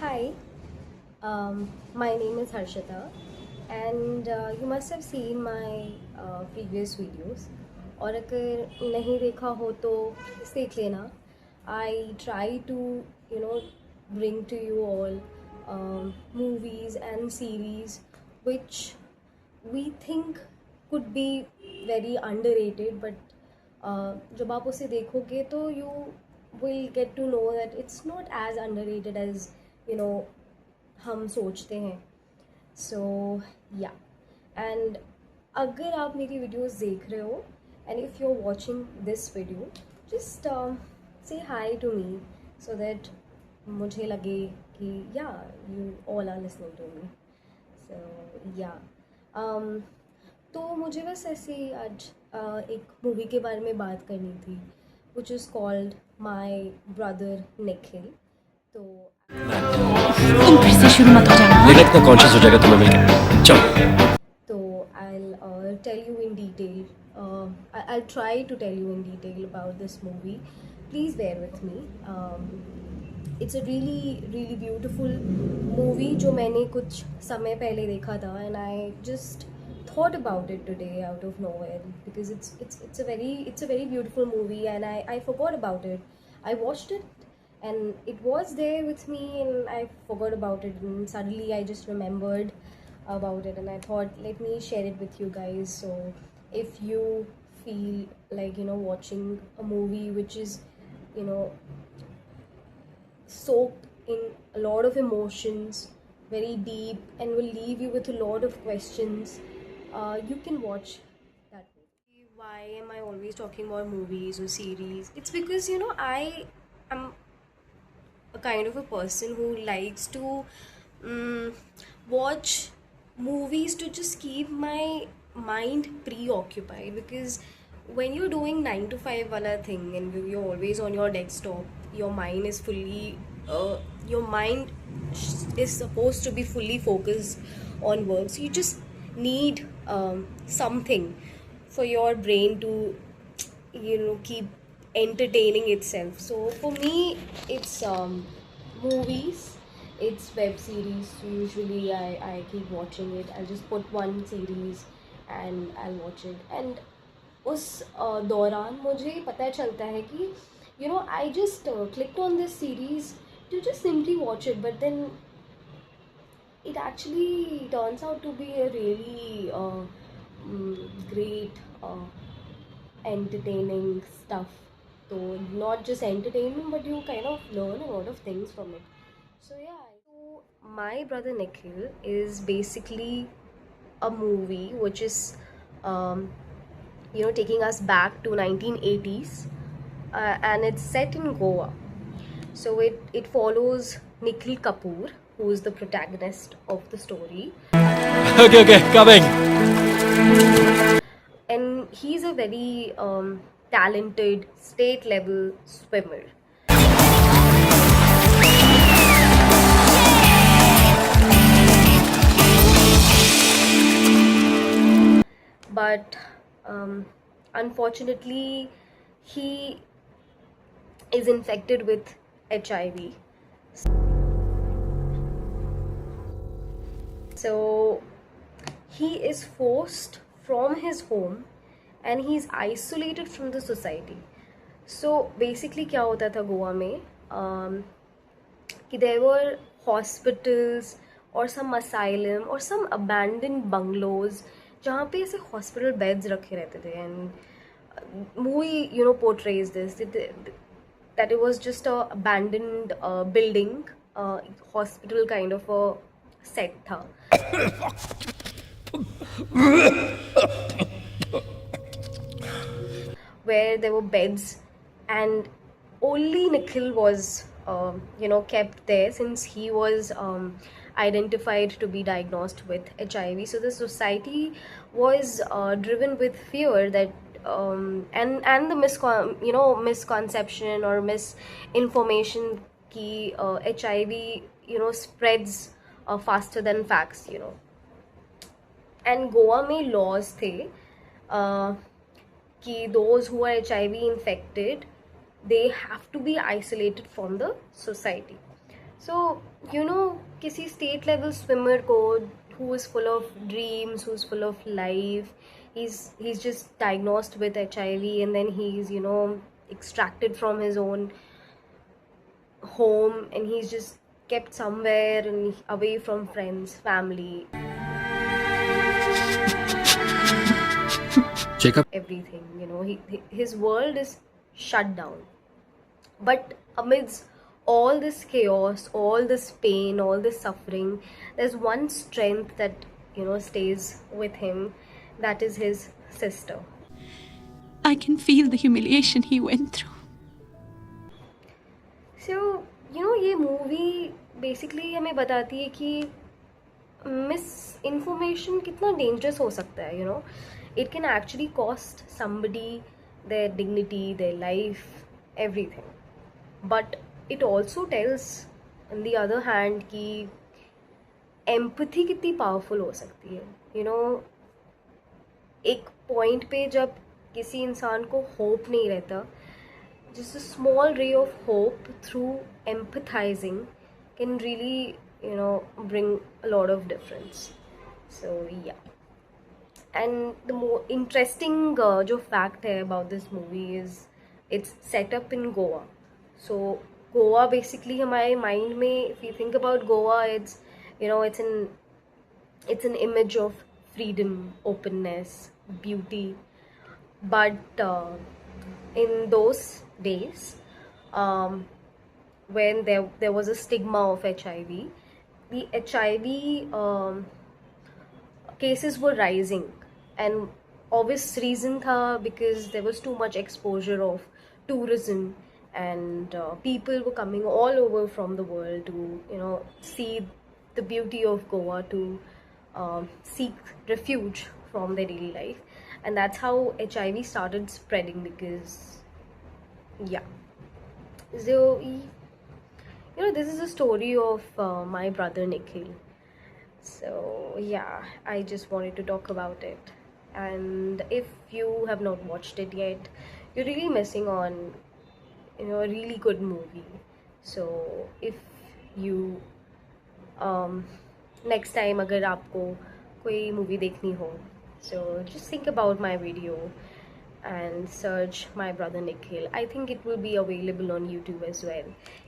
Hi, my name is Harshita, and you must have seen my previous videos. और अगर नहीं देखा हो तो please देख लेना. I try to bring to you all movies and series which we think could be very underrated, but जब आप उसे देखोगे तो you will get to know that it's not as underrated as you know हम सोचते हैं. सो या and अगर आप मेरी वीडियोस देख रहे हो and if you are watching this video just say hi to me so that मुझे लगे कि yeah you all are listening to me. So या तो मुझे बस ऐसे ही आज एक मूवी के बारे में बात करनी थी which is called my brother Nikhil. तो फिर से शुरू मत हो जाना. लेकिन इतना कॉन्शियस हो जाएगा तुम्हें मिलकर. चलो. So I'll tell you in detail. I'll try to tell you in detail about this movie. Please bear with me. It's a really beautiful movie जो मैंने कुछ समय पहले देखा था and I just thought about it today out of nowhere because it's a very beautiful movie and I forgot about it. I watched it and it was there with me and I forgot about it and suddenly I just remembered about it and I thought let me share it with you guys. So if you feel like watching a movie which is soaked in a lot of emotions, very deep, and will leave you with a lot of questions, you can watch that movie. Why am I always talking about movies or series? It's because I am a kind of a person who likes to watch movies to just keep my mind preoccupied, because when you're doing 9 to 5 wala thing and you're always on your desktop, your mind is fully your mind is supposed to be fully focused on work, so you just need something for your brain to keep entertaining itself. So for me it's movies, it's web series. Usually I keep watching it. I'll just put one series and I'll watch it, and उस दौरान मुझे पता चलता है कि I just clicked on this series to just simply watch it, but then it actually turns out to be a really great entertaining stuff. So not just entertainment, but you kind of learn a lot of things from it. So yeah, so My Brother Nikhil is basically a movie which is taking us back to 1980s, and it's set in Goa. So it follows Nikhil Kapoor, who is the protagonist of the story. Okay, coming. And he's a very talented state level swimmer. But unfortunately he is infected with HIV. So he is forced from his home and he is isolated from the society. So basically क्या होता था गोवा में कि there were hospitals or some asylum or some abandoned bungalows जहाँ पे ऐसे hospital beds रखे रहते थे, and movie portrays this that it was just a abandoned building, hospital kind of a set था. Where there were beds and only Nikhil was kept there since he was identified to be diagnosed with HIV. So the society was driven with fear that and the misconception or misinformation ki HIV spreads faster than facts. And Goa में laws थे कि those who are HIV infected, they have to be isolated from the society. So, किसी state level swimmer को who is full of dreams, who's full of life, he's just diagnosed with HIV, and then he's extracted from his own home, and he's just kept somewhere and away from friends, family, Jacob. everything. His world is shut down. But amidst all this chaos, all this pain, all this suffering, there's one strength that stays with him. That is his sister. I can feel the humiliation he went through. So ये movie basically हमें बताती है कि miss information कितना dangerous हो सकता है. It can actually cost somebody their dignity, their life, everything. But it also tells, on the other hand, कि empathy कितनी powerful हो सकती है. एक point पे जब किसी इंसान को hope नहीं रहता, just a small ray of hope through empathizing can really bring a lot of difference. So yeah. And the more interesting जो fact है about this movie is it's set up in Goa. So Goa basically हमारे mind में, if you think about Goa, it's it's an image of freedom, openness, beauty. But in those days, when there was a stigma of HIV, the HIV cases were rising, and obvious reason tha because there was too much exposure of tourism, and people were coming all over from the world to see the beauty of Goa, to seek refuge from their daily life. And that's how HIV started spreading, because yeah. So this is a story of my brother Nikhil. So yeah, I just wanted to talk about it. And if you have not watched it yet, you're really missing on a really good movie. So if you next time अगर आपको कोई movie देखनी हो, so just think about my video and search my brother Nikhil. I think it will be available on YouTube as well,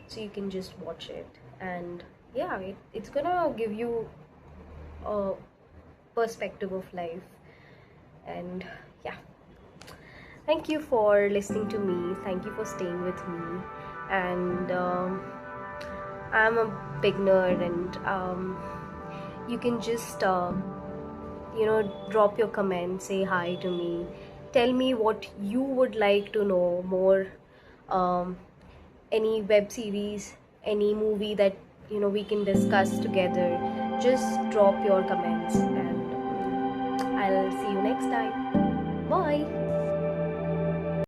so you can just watch it. And yeah, it's gonna give you a perspective of life. And yeah, thank you for listening to me, thank you for staying with me. And I'm a big nerd, and you can just drop your comment, say hi to me, tell me what you would like to know more, any web series, any movie that we can discuss together. Just drop your comments, and I'll see you next time. Bye.